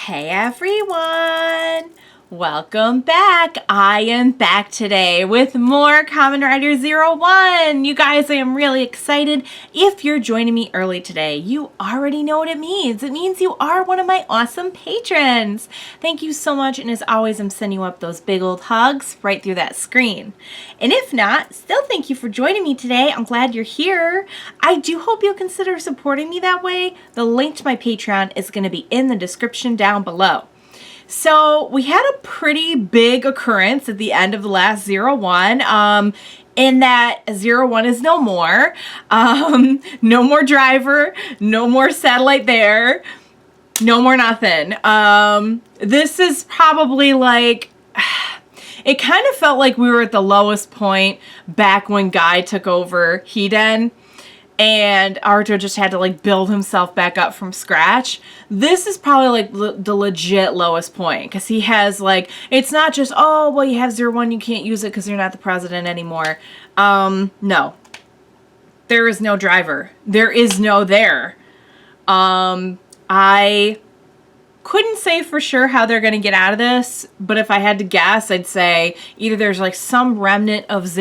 Hey everyone! Welcome back! I am back today with more Kamen Rider Zero One! You guys, I am really excited. If you're joining me early today, you already know what it means. It means you are one of my awesome patrons! Thank you so much, and as always, I'm sending you up those big old hugs right through that screen. And if not, still thank you for joining me today. I'm glad you're here. I do hope you'll consider supporting me that way. The link to my Patreon is going to be in the description down below. So we had a pretty big occurrence at the end of the last Zero One, in that Zero One is no more. No more driver, no more satellite there, no more nothing. This is probably like, it kind of felt like we were at the lowest point back when Guy took over Hiden. And Aruto just had to like build himself back up from scratch. This is probably like the legit lowest point. Because he has like, it's not just, oh, well, you have Zero One, you can't use it because you're not the president anymore. No. There is no driver. There is no there. I couldn't say for sure how they're going to get out of this, but if I had to guess, I'd say either there's like some remnant of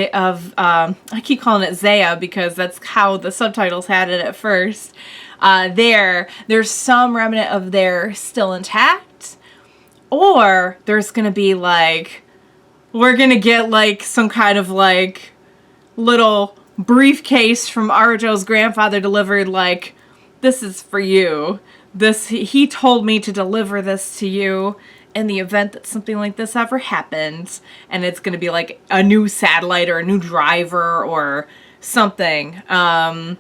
I keep calling it Zaya because that's how the subtitles had it at first. There's some remnant of there still intact, or there's going to be like, we're going to get like some kind of like little briefcase from Aruto's grandfather delivered like, this is for you. He told me to deliver this to you in the event that something like this ever happens, and it's going to be like a new satellite or a new driver or something. That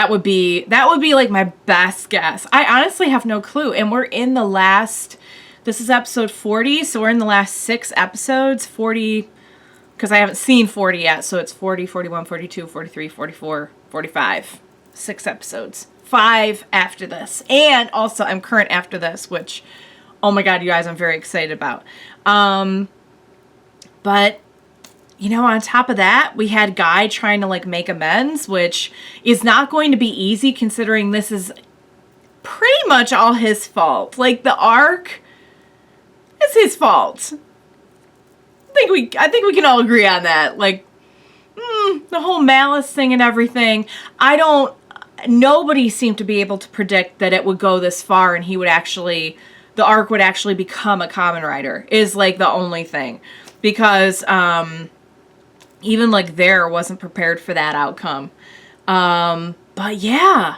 would be like my best guess. I honestly have no clue, and we're in the last, this is episode 40, so we're in the last 6 episodes, 40, because I haven't seen 40 yet, so it's 40, 41, 42, 43, 44, 45, 6 episodes. 5 after this, and also I'm current after this, which, oh my god, you guys, I'm very excited about. But you know, on top of that, we had Guy trying to like make amends, which is not going to be easy considering this is pretty much all his fault. Like, the arc is his fault. I think we can all agree on that. Like, the whole malice thing and everything. Nobody seemed to be able to predict that it would go this far and the arc would actually become a Kamen Rider, is like the only thing. Because even like there wasn't prepared for that outcome. But yeah.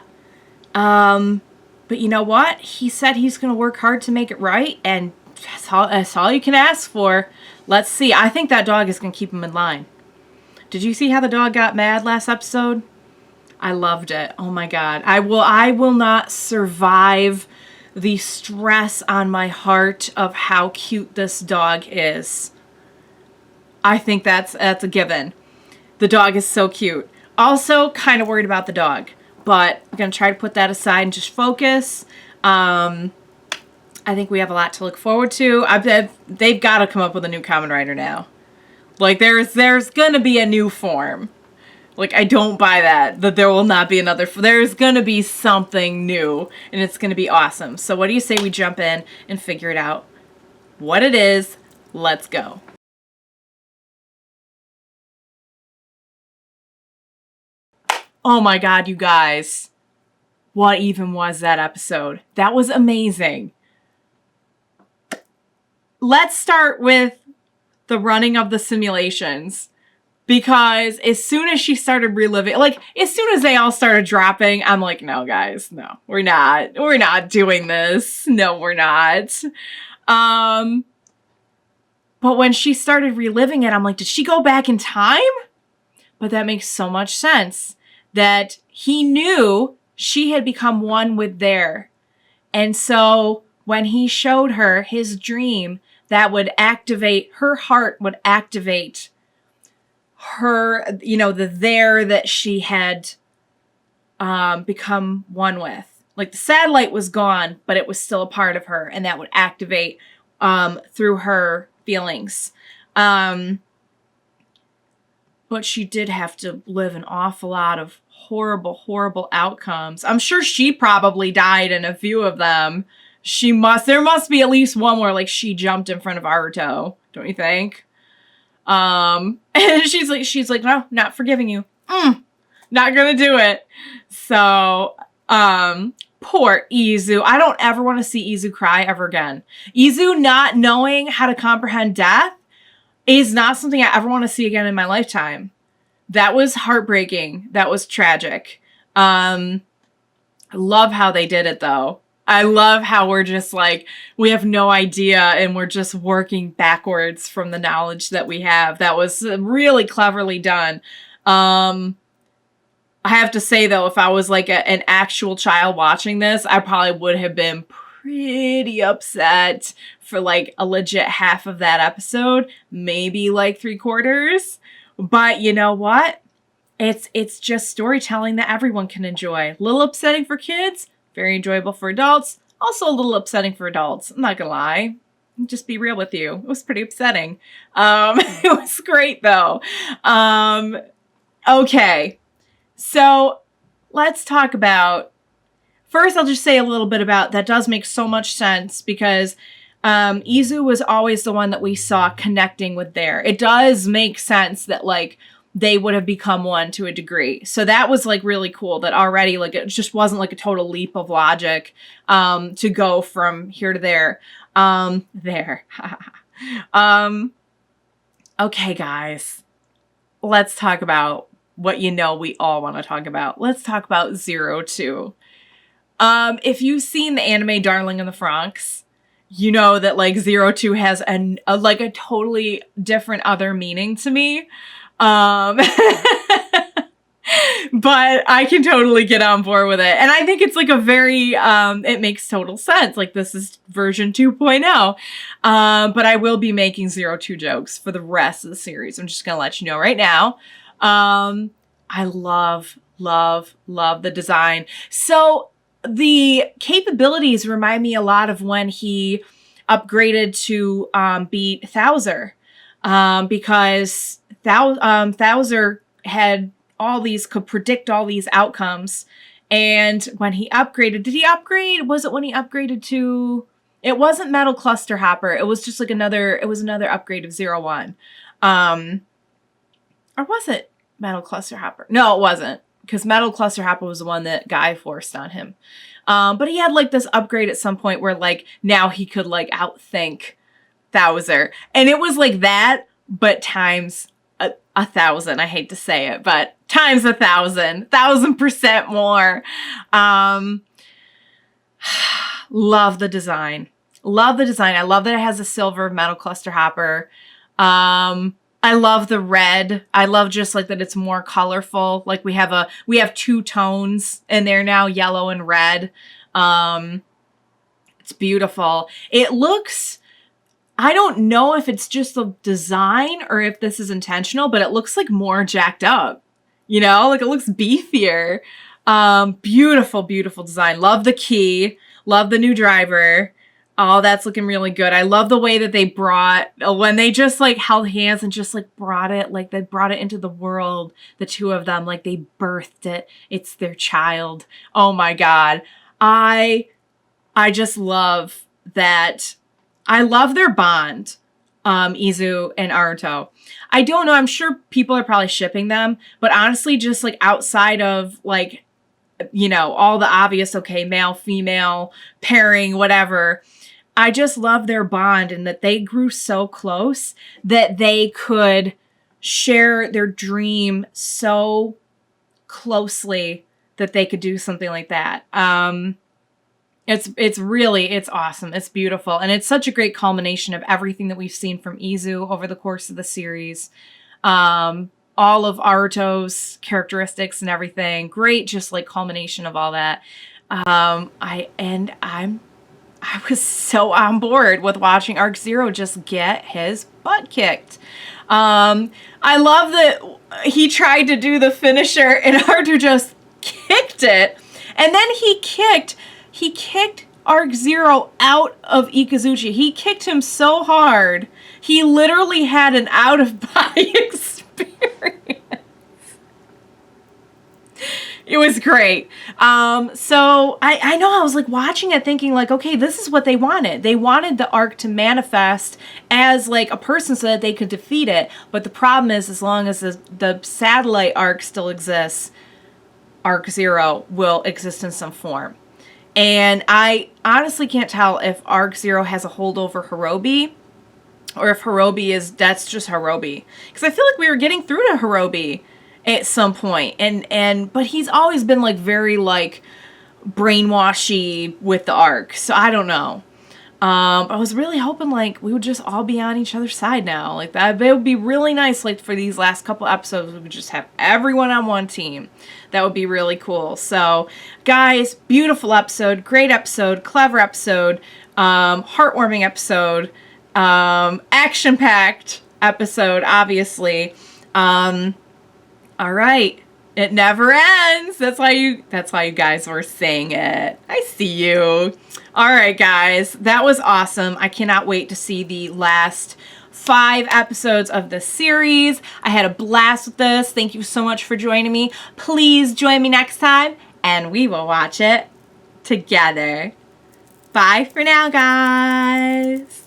But you know what? He said he's going to work hard to make it right, and that's all you can ask for. Let's see. I think that dog is going to keep him in line. Did you see how the dog got mad last episode? I loved it. Oh my god. I will not survive the stress on my heart of how cute this dog is. I think that's a given. The dog is so cute. Also, kind of worried about the dog, but I'm going to try to put that aside and just focus. I think we have a lot to look forward to. They've got to come up with a new Kamen Rider now. Like, there's going to be a new form. Like, I don't buy that there will not be another. There's going to be something new, and it's going to be awesome. So what do you say we jump in and figure it out? What it is, let's go. Oh my god, you guys. What even was that episode? That was amazing. Let's start with the running of the simulations. Because as soon as she started reliving, like, as soon as they all started dropping, I'm like, no, guys, no, we're not doing this. No, we're not. But when she started reliving it, I'm like, did she go back in time? But that makes so much sense. That he knew she had become one with there. And so when he showed her his dream that would activate, her heart would activate her, you know, the there that she had become one with. Like, the satellite was gone, but it was still a part of her, and that would activate through her feelings. But she did have to live an awful lot of horrible, horrible outcomes. I'm sure she probably died in a few of them There must be at least one where like she jumped in front of Aruto, don't you think? And she's like, no, not forgiving you. Not gonna do it. So, poor Izu. I don't ever want to see Izu cry ever again. Izu not knowing how to comprehend death is not something I ever want to see again in my lifetime. That was heartbreaking. That was tragic. I love how they did it though. I love how we're just like, we have no idea and we're just working backwards from the knowledge that we have. That was really cleverly done. I have to say though, if I was like an actual child watching this, I probably would have been pretty upset for like a legit half of that episode, maybe like 3/4. But you know what? It's just storytelling that everyone can enjoy. A little upsetting for kids, very enjoyable for adults. Also a little upsetting for adults. I'm not gonna lie. Just be real with you. It was pretty upsetting. It was great though. Okay. So let's talk about, first I'll just say a little bit about, that does make so much sense because Izu was always the one that we saw connecting with There. It does make sense that like they would have become one to a degree. So that was like really cool that already like it just wasn't like a total leap of logic to go from here to there. There. Okay, guys. Let's talk about what you know we all want to talk about. Let's talk about Zero Two. If you've seen the anime Darling in the Franxx, you know that like Zero Two has a totally different other meaning to me. But I can totally get on board with it. And I think it's like a very, it makes total sense. Like this is version 2.0. But I will be making Zero Two jokes for the rest of the series. I'm just going to let you know right now. I love the design. So the capabilities remind me a lot of when he upgraded to beat Thouser, because Thouser had all these, could predict all these outcomes. And when he upgraded, did he upgrade? Was it when he upgraded to, it wasn't Metal Cluster Hopper. It was just like another upgrade of Zero One. Or was it Metal Cluster Hopper? No, it wasn't. Because Metal Cluster Hopper was the one that Guy forced on him. But he had like this upgrade at some point where like now he could like outthink Thouser. And it was like that, but times 1,000. I hate to say it, but times 1,000. 1,000% more. Love the design. Love the design. I love that it has a silver Metal Cluster Hopper. I love the red. I love just like that it's more colorful. Like we have two tones in there now, yellow and red. It's beautiful. It looks, I don't know if it's just the design or if this is intentional, but it looks like more jacked up. You know, like it looks beefier. Beautiful, beautiful design. Love the key. Love the new driver. Oh, that's looking really good. I love the way that they brought, when they just like held hands and just like brought it, like they brought it into the world, the two of them, like they birthed it. It's their child. Oh my God. I just love that. I love their bond, Izu and Aruto. I don't know. I'm sure people are probably shipping them, but honestly, just like outside of like, you know, all the obvious, okay, male, female pairing, whatever. I just love their bond and that they grew so close that they could share their dream so closely that they could do something like that. It's awesome. It's beautiful. And it's such a great culmination of everything that we've seen from Izu over the course of the series. All of Aruto's characteristics and everything. Great, just like culmination of all that. I was so on board with watching Arc Zero just get his butt kicked. I love that he tried to do the finisher and Aruto just kicked it. And then he kicked Arc Zero out of Ikazuchi. He kicked him so hard, he literally had an out-of-body experience. It was great. So I know I was like watching it thinking like, okay, this is what they wanted. They wanted the arc to manifest as like a person so that they could defeat it. But the problem is, as long as the satellite arc still exists, Arc Zero will exist in some form. And I honestly can't tell if Arc Zero has a hold over Hirobi, or if that's just Hirobi. Because I feel like we were getting through to Hirobi at some point. But he's always been like very like brainwashy with the arc. So I don't know. I was really hoping like we would just all be on each other's side now. Like that, it would be really nice. Like for these last couple episodes, we would just have everyone on one team. That would be really cool. So guys, beautiful episode, great episode, clever episode, heartwarming episode, action-packed episode, obviously. All right. It never ends. That's why you guys were saying it. I see you. All right, guys. That was awesome. I cannot wait to see the last 5 episodes of the series. I had a blast with this. Thank you so much for joining me. Please join me next time and we will watch it together. Bye for now, guys.